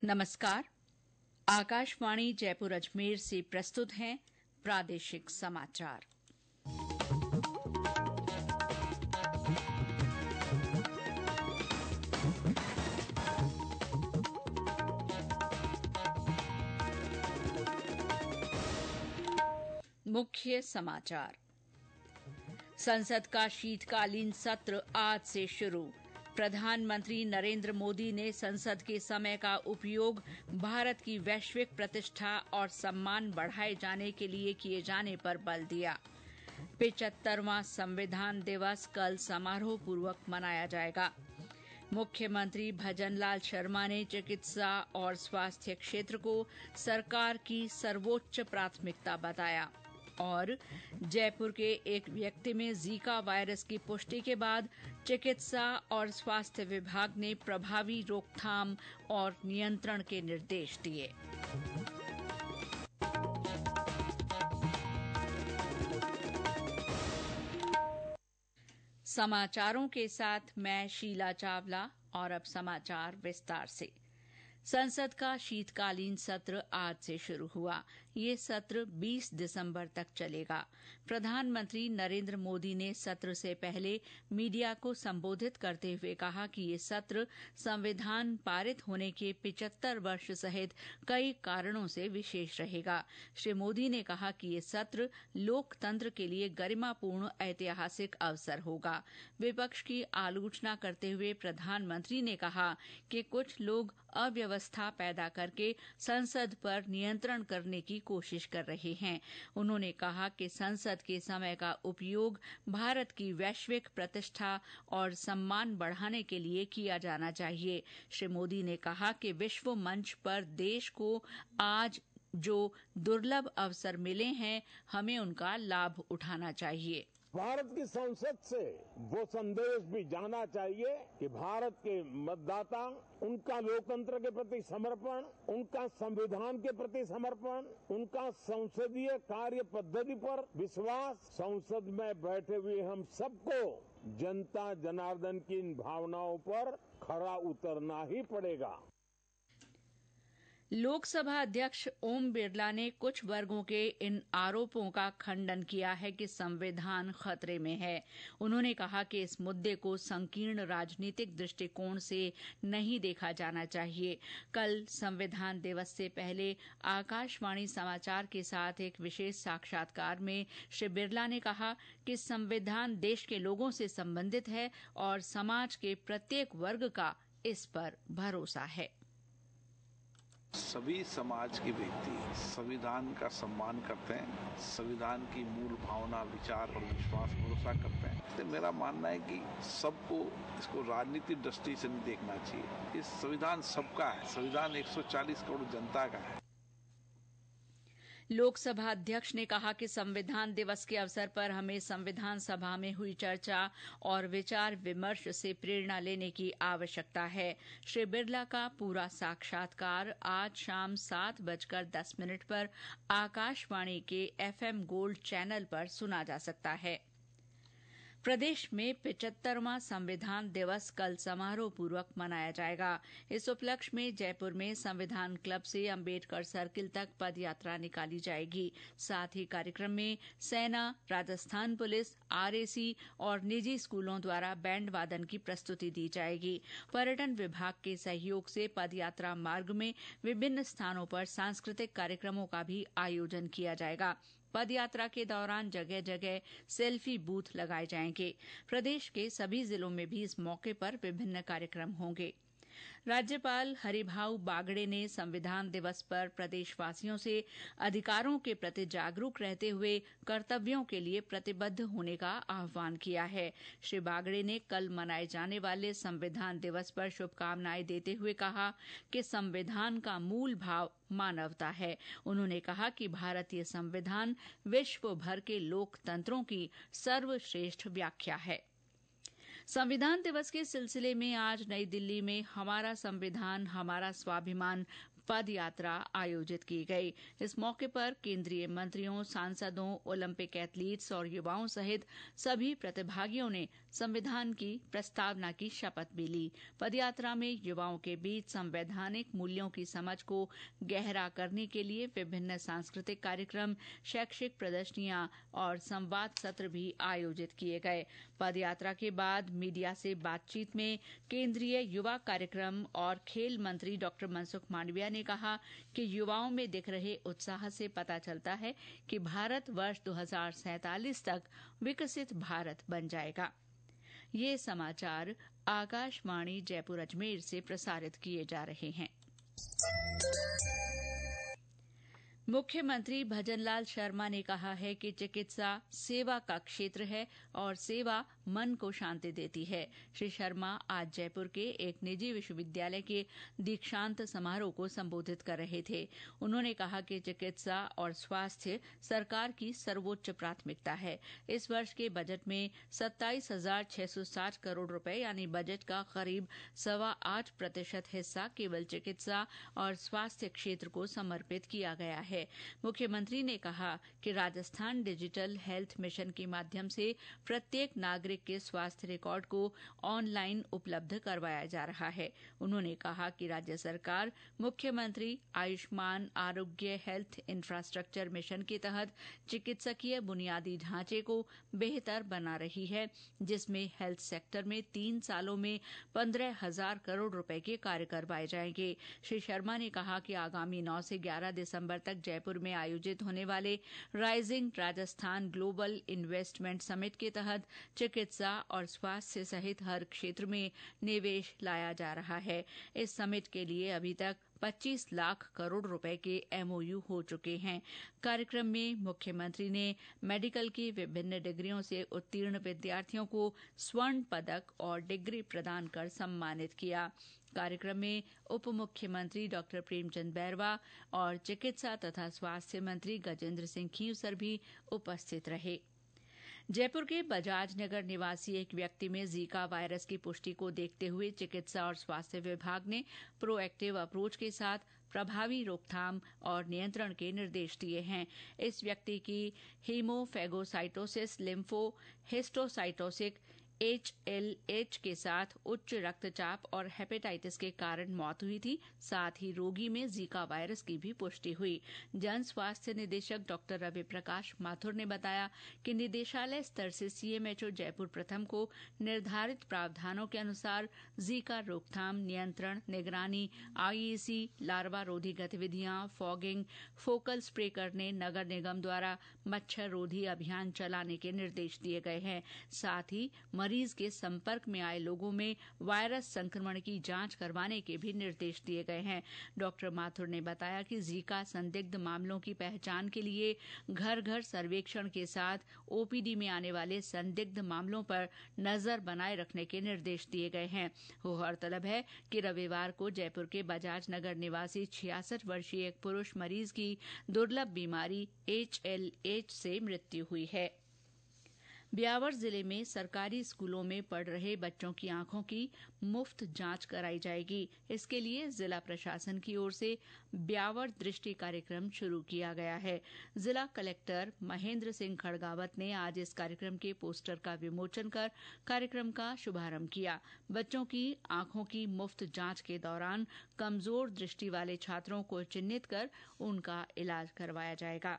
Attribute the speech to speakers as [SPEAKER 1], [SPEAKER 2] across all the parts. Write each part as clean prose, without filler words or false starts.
[SPEAKER 1] नमस्कार। आकाशवाणी जयपुर अजमेर से प्रस्तुत हैं प्रादेशिक समाचार। मुख्य समाचार। संसद का शीतकालीन सत्र आज से शुरू। प्रधानमंत्री नरेंद्र मोदी ने संसद के समय का उपयोग भारत की वैश्विक प्रतिष्ठा और सम्मान बढ़ाए जाने के लिए किए जाने पर बल दिया। 75वां संविधान दिवस कल समारोहपूर्वक मनाया जाएगा। मुख्यमंत्री भजनलाल शर्मा ने चिकित्सा और स्वास्थ्य क्षेत्र को सरकार की सर्वोच्च प्राथमिकता बताया। और जयपुर के एक व्यक्ति में जीका वायरस की पुष्टि के बाद चिकित्सा और स्वास्थ्य विभाग ने प्रभावी रोकथाम और नियंत्रण के निर्देश दिए। समाचारों के साथ मैं शीला चावला। और अब समाचार विस्तार से। संसद का शीतकालीन सत्र आज से शुरू हुआ। ये सत्र 20 दिसंबर तक चलेगा। प्रधानमंत्री नरेंद्र मोदी ने सत्र से पहले मीडिया को संबोधित करते हुए कहा कि ये सत्र संविधान पारित होने के 75 वर्ष सहित कई कारणों से विशेष रहेगा। श्री मोदी ने कहा कि ये सत्र लोकतंत्र के लिए गरिमापूर्ण ऐतिहासिक अवसर होगा। विपक्ष की आलोचना करते हुए प्रधानमंत्री ने कहा कि कुछ लोग अव्यवस्था पैदा करके संसद पर नियंत्रण करने की कोशिश कर रहे हैं। उन्होंने कहा कि संसद के समय का उपयोग भारत की वैश्विक प्रतिष्ठा और सम्मान बढ़ाने के लिए किया जाना चाहिए। श्री मोदी ने कहा कि विश्व मंच पर देश को आज जो दुर्लभ अवसर मिले हैं, हमें उनका लाभ उठाना चाहिए।
[SPEAKER 2] भारत की संसद से वो संदेश भी जाना चाहिए कि भारत के मतदाता, उनका लोकतंत्र के प्रति समर्पण, उनका संविधान के प्रति समर्पण, उनका संसदीय कार्य पद्धति पर विश्वास, संसद में बैठे हुए हम सबको जनता जनार्दन की इन भावनाओं पर खरा उतरना ही पड़ेगा।
[SPEAKER 1] लोकसभा अध्यक्ष ओम बिरला ने कुछ वर्गों के इन आरोपों का खंडन किया है कि संविधान खतरे में है। उन्होंने कहा कि इस मुद्दे को संकीर्ण राजनीतिक दृष्टिकोण से नहीं देखा जाना चाहिए। कल संविधान दिवस से पहले आकाशवाणी समाचार के साथ एक विशेष साक्षात्कार में श्री बिरला ने कहा कि संविधान देश के लोगों से संबंधित है और समाज के प्रत्येक वर्ग का इस पर भरोसा है।
[SPEAKER 3] सभी समाज के व्यक्ति संविधान का सम्मान करते हैं, संविधान की मूल भावना, विचार और विश्वास भरोसा करते हैं। तो मेरा मानना है कि सबको इसको राजनीतिक दृष्टि से नहीं देखना चाहिए। इस संविधान सबका है, संविधान 140 करोड़ जनता का है।
[SPEAKER 1] लोकसभा अध्यक्ष ने कहा कि संविधान दिवस के अवसर पर हमें संविधान सभा में हुई चर्चा और विचार विमर्श से प्रेरणा लेने की आवश्यकता है। श्री बिरला का पूरा साक्षात्कार आज शाम 7:10 पर आकाशवाणी के FM गोल्ड चैनल पर सुना जा सकता है। प्रदेश में 75वां संविधान दिवस कल समारोहपूर्वक मनाया जाएगा। इस उपलक्ष्य में जयपुर में संविधान क्लब से अम्बेडकर सर्किल तक पदयात्रा निकाली जाएगी। साथ ही कार्यक्रम में सेना, राजस्थान पुलिस, RAC और निजी स्कूलों द्वारा बैंड वादन की प्रस्तुति दी जाएगी। पर्यटन विभाग के सहयोग से पदयात्रा मार्ग में विभिन्न स्थानों पर सांस्कृतिक कार्यक्रमों का भी आयोजन किया जाएगा। पदयात्रा के दौरान जगह जगह सेल्फी बूथ लगाए जाएंगे। प्रदेश के सभी जिलों में भी इस मौके पर विभिन्न कार्यक्रम होंगे। राज्यपाल हरिभाऊ बागड़े ने संविधान दिवस पर प्रदेशवासियों से अधिकारों के प्रति जागरूक रहते हुए कर्तव्यों के लिए प्रतिबद्ध होने का आह्वान किया है। श्री बागड़े ने कल मनाए जाने वाले संविधान दिवस पर शुभकामनाएं देते हुए कहा कि संविधान का मूल भाव मानवता है। उन्होंने कहा कि भारतीय संविधान विश्व भर के लोकतंत्रों की सर्वश्रेष्ठ व्याख्या है। संविधान दिवस के सिलसिले में आज नई दिल्ली में हमारा संविधान हमारा स्वाभिमान पद यात्रा आयोजित की गई। इस मौके पर केंद्रीय मंत्रियों, सांसदों, ओलंपिक एथलीट्स और युवाओं सहित सभी प्रतिभागियों ने संविधान की प्रस्तावना की शपथ भी ली। पदयात्रा में युवाओं के बीच संवैधानिक मूल्यों की समझ को गहरा करने के लिए विभिन्न सांस्कृतिक कार्यक्रम, शैक्षिक प्रदर्शनियां और संवाद सत्र भी आयोजित किए गए। पदयात्रा के बाद मीडिया से बातचीत में केंद्रीय युवा कार्यक्रम और खेल मंत्री डॉ मनसुख मांडविया ने कहा कि युवाओं में दिख रहे उत्साह से पता चलता है कि भारत वर्ष 2047 तक विकसित भारत बन जाएगा। ये समाचार आकाशवाणी जयपुर अजमेर से प्रसारित किए जा रहे हैं। मुख्यमंत्री भजनलाल शर्मा ने कहा है कि चिकित्सा सेवा का क्षेत्र है और सेवा मन को शांति देती है। श्री शर्मा आज जयपुर के एक निजी विश्वविद्यालय के दीक्षांत समारोह को संबोधित कर रहे थे। उन्होंने कहा कि चिकित्सा और स्वास्थ्य सरकार की सर्वोच्च प्राथमिकता है। इस वर्ष के बजट में 27,660 करोड़ रुपए यानी बजट का करीब 8.25% हिस्सा केवल चिकित्सा और स्वास्थ्य क्षेत्र को समर्पित किया गया है। मुख्यमंत्री ने कहा कि राजस्थान डिजिटल हेल्थ मिशन के माध्यम से प्रत्येक नागरिक के स्वास्थ्य रिकॉर्ड को ऑनलाइन उपलब्ध करवाया जा रहा है। उन्होंने कहा कि राज्य सरकार मुख्यमंत्री आयुष्मान आरोग्य हेल्थ इंफ्रास्ट्रक्चर मिशन के तहत चिकित्सकीय बुनियादी ढांचे को बेहतर बना रही है, जिसमें हेल्थ सेक्टर में 3 सालों में 15,000 करोड़ रुपए के कार्य करवाए जाएंगे। श्री शर्मा ने कहा कि आगामी 9 से 11 दिसंबर तक जयपुर में आयोजित होने वाले rising Rajasthan global investment summit के तहत चिकित्सा और स्वास्थ्य सहित हर क्षेत्र में निवेश लाया जा रहा है। इस समिट के लिए अभी तक 25 लाख करोड़ रुपए के MOU हो चुके हैं। कार्यक्रम में मुख्यमंत्री ने मेडिकल की विभिन्न डिग्रियों से उत्तीर्ण विद्यार्थियों को स्वर्ण पदक और डिग्री प्रदान कर सम्मानित किया। कार्यक्रम में उप मुख्यमंत्री डॉ प्रेमचंद बैरवा और चिकित्सा तथा स्वास्थ्य मंत्री गजेंद्र सिंह खींवसर भी उपस्थित रहे। जयपुर के बजाज नगर निवासी एक व्यक्ति में जीका वायरस की पुष्टि को देखते हुए चिकित्सा और स्वास्थ्य विभाग ने प्रोएक्टिव अप्रोच के साथ प्रभावी रोकथाम और नियंत्रण के निर्देश दिए हैं। इस व्यक्ति की हीमोफैगोसाइटोसिस, लिम्फो हिस्टोसाइटोसिक HLH के साथ उच्च रक्तचाप और हेपेटाइटिस के कारण मौत हुई थी। साथ ही रोगी में जीका वायरस की भी पुष्टि हुई। जन स्वास्थ्य निदेशक डॉ रवि प्रकाश माथुर ने बताया कि निदेशालय स्तर से CMHO जयपुर प्रथम को निर्धारित प्रावधानों के अनुसार जीका रोकथाम, नियंत्रण, निगरानी, IEC, लार्वा रोधी गतिविधियां, फॉगिंग, फोकल स्प्रे करने नगर निगम द्वारा मच्छर रोधी अभियान चलाने के निर्देश दिए गए हैं। साथ ही मरीज के संपर्क में आए लोगों में वायरस संक्रमण की जांच करवाने के भी निर्देश दिए गए हैं। डॉक्टर माथुर ने बताया कि जीका संदिग्ध मामलों की पहचान के लिए घर घर सर्वेक्षण के साथ OPD में आने वाले संदिग्ध मामलों पर नजर बनाए रखने के निर्देश दिए गए हैं। गौरतलब है कि रविवार को जयपुर के बजाज नगर निवासी 66 वर्षीय एक पुरुष मरीज की दुर्लभ बीमारी HLH से मृत्यु हुई है। ब्यावर जिले में सरकारी स्कूलों में पढ़ रहे बच्चों की आंखों की मुफ्त जांच कराई जाएगी। इसके लिए जिला प्रशासन की ओर से ब्यावर दृष्टि कार्यक्रम शुरू किया गया है। जिला कलेक्टर महेंद्र सिंह खड़गावत ने आज इस कार्यक्रम के पोस्टर का विमोचन कर कार्यक्रम का शुभारंभ किया। बच्चों की आंखों की मुफ्त जांच के दौरान कमजोर दृष्टि वाले छात्रों को चिन्हित कर उनका इलाज करवाया जाएगा।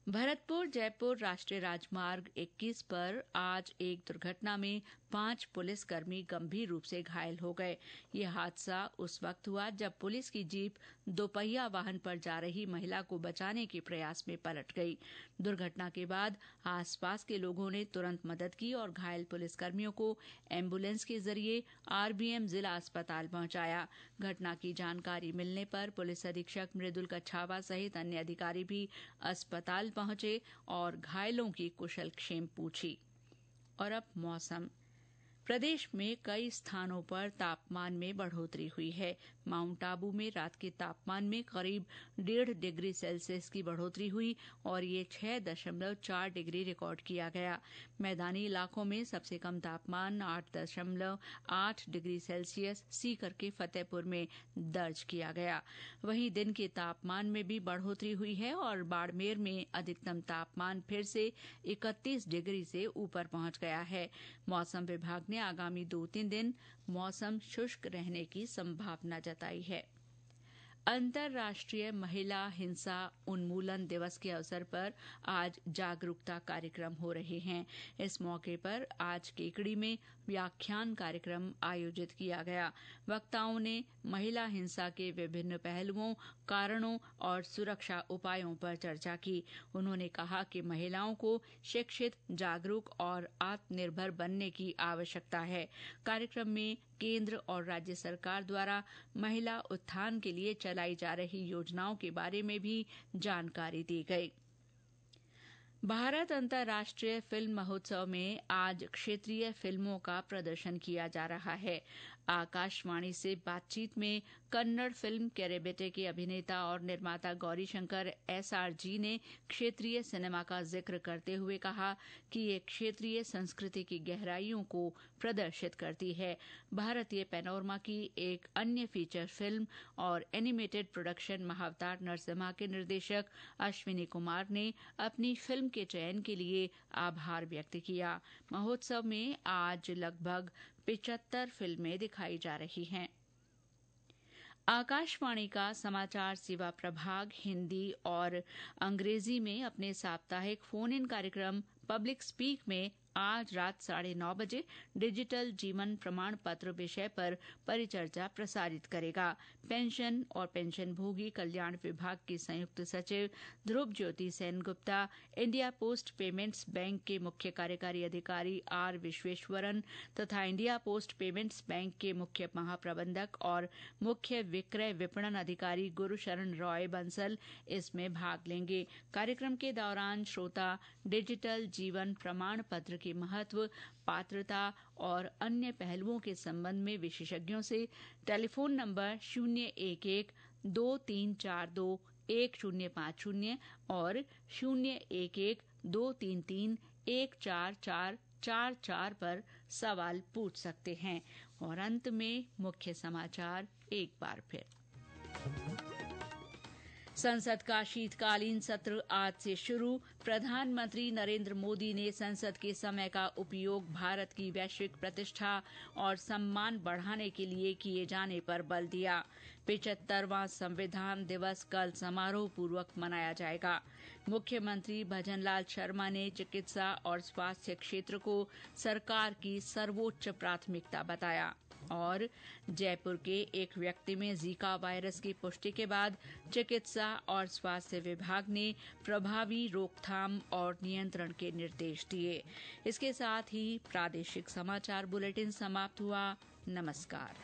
[SPEAKER 1] भरतपुर जयपुर राष्ट्रीय राजमार्ग 21 पर आज एक दुर्घटना में 5 पुलिसकर्मी गंभीर रूप से घायल हो गए। ये हादसा उस वक्त हुआ जब पुलिस की जीप दोपहिया वाहन पर जा रही महिला को बचाने के प्रयास में पलट गई। दुर्घटना के बाद आसपास के लोगों ने तुरंत मदद की और घायल पुलिसकर्मियों को एम्बुलेंस के जरिए RBM जिला अस्पताल पहुंचाया। घटना की जानकारी मिलने पर पुलिस अधीक्षक मृदुल कच्छावा सहित अन्य अधिकारी भी अस्पताल पहुंचे और घायलों की कुशलक्षेम पूछी। और अब मौसम। प्रदेश में कई स्थानों पर तापमान में बढ़ोतरी हुई है। माउंट आबू में रात के तापमान में करीब 1.5 डिग्री सेल्सियस की बढ़ोतरी हुई और ये 6.4 डिग्री रिकॉर्ड किया गया। मैदानी इलाकों में सबसे कम तापमान 8.8 डिग्री सेल्सियस सीकर के फतेहपुर में दर्ज किया गया। वहीं दिन के तापमान में भी बढ़ोतरी हुई है और बाड़मेर में अधिकतम तापमान फिर से 31 डिग्री से ऊपर पहुंच गया है। मौसम विभाग ने आगामी 2-3 दिन मौसम शुष्क रहने की संभावना जताई है। अंतर्राष्ट्रीय महिला हिंसा उन्मूलन दिवस के अवसर पर आज जागरूकता कार्यक्रम हो रहे हैं। इस मौके पर आज केकड़ी में व्याख्यान कार्यक्रम आयोजित किया गया। वक्ताओं ने महिला हिंसा के विभिन्न पहलुओं, कारणों और सुरक्षा उपायों पर चर्चा की। उन्होंने कहा कि महिलाओं को शिक्षित, जागरूक और आत्मनिर्भर बनने की आवश्यकता है। कार्यक्रम में केंद्र और राज्य सरकार द्वारा महिला उत्थान के लिए चलाई जा रही योजनाओं के बारे में भी जानकारी दी गई। भारत अंतर्राष्ट्रीय फिल्म महोत्सव में आज क्षेत्रीय फिल्मों का प्रदर्शन किया जा रहा है। आकाशवाणी से बातचीत में कन्नड़ फिल्म केरेबेटे के अभिनेता और निर्माता गौरीशंकर SRG ने क्षेत्रीय सिनेमा का जिक्र करते हुए कहा कि ये क्षेत्रीय संस्कृति की गहराइयों को प्रदर्शित करती है। भारतीय पैनोरमा की एक अन्य फीचर फिल्म और एनिमेटेड प्रोडक्शन महाअवतार नरसिम्हा के निर्देशक अश्विनी कुमार ने अपनी फिल्म के चयन के लिए आभार व्यक्त किया। महोत्सव में आज लगभग 75 फिल्में दिखाई जा रही हैं। आकाशवाणी का समाचार सेवा प्रभाग हिंदी और अंग्रेजी में अपने साप्ताहिक फोन इन कार्यक्रम पब्लिक स्पीक में आज रात 9:30 बजे डिजिटल जीवन प्रमाण पत्र विषय पर परिचर्चा प्रसारित करेगा। पेंशन और पेंशनभोगी कल्याण विभाग की संयुक्त सचिव Dhruv Jyoti Sengupta, India post payments bank के मुख्य कार्यकारी अधिकारी R विश्वेश्वरन तथा इंडिया पोस्ट पेमेंट्स बैंक के मुख्य महाप्रबंधक और मुख्य विक्रय विपणन अधिकारी गुरुशरण रॉय बंसल इसमें भाग लेंगे। कार्यक्रम के दौरान श्रोता डिजिटल जीवन प्रमाण पत्र के महत्व, पात्रता और अन्य पहलुओं के संबंध में विशेषज्ञों से टेलीफोन नंबर 011-2342-1050 और 011-233-14444 पर सवाल पूछ सकते हैं। और अंत में मुख्य समाचार एक बार फिर। संसद का शीतकालीन सत्र आज से शुरू। प्रधानमंत्री नरेंद्र मोदी ने संसद के समय का उपयोग भारत की वैश्विक प्रतिष्ठा और सम्मान बढ़ाने के लिए किए जाने पर बल दिया। 75वां संविधान दिवस कल समारोह पूर्वक मनाया जाएगा। मुख्यमंत्री भजनलाल शर्मा ने चिकित्सा और स्वास्थ्य क्षेत्र को सरकार की सर्वोच्च प्राथमिकता बताया। और जयपुर के एक व्यक्ति में जीका वायरस की पुष्टि के बाद चिकित्सा और स्वास्थ्य विभाग ने प्रभावी रोकथाम और नियंत्रण के निर्देश दिए। इसके साथ ही प्रादेशिक समाचार बुलेटिन समाप्त हुआ। नमस्कार।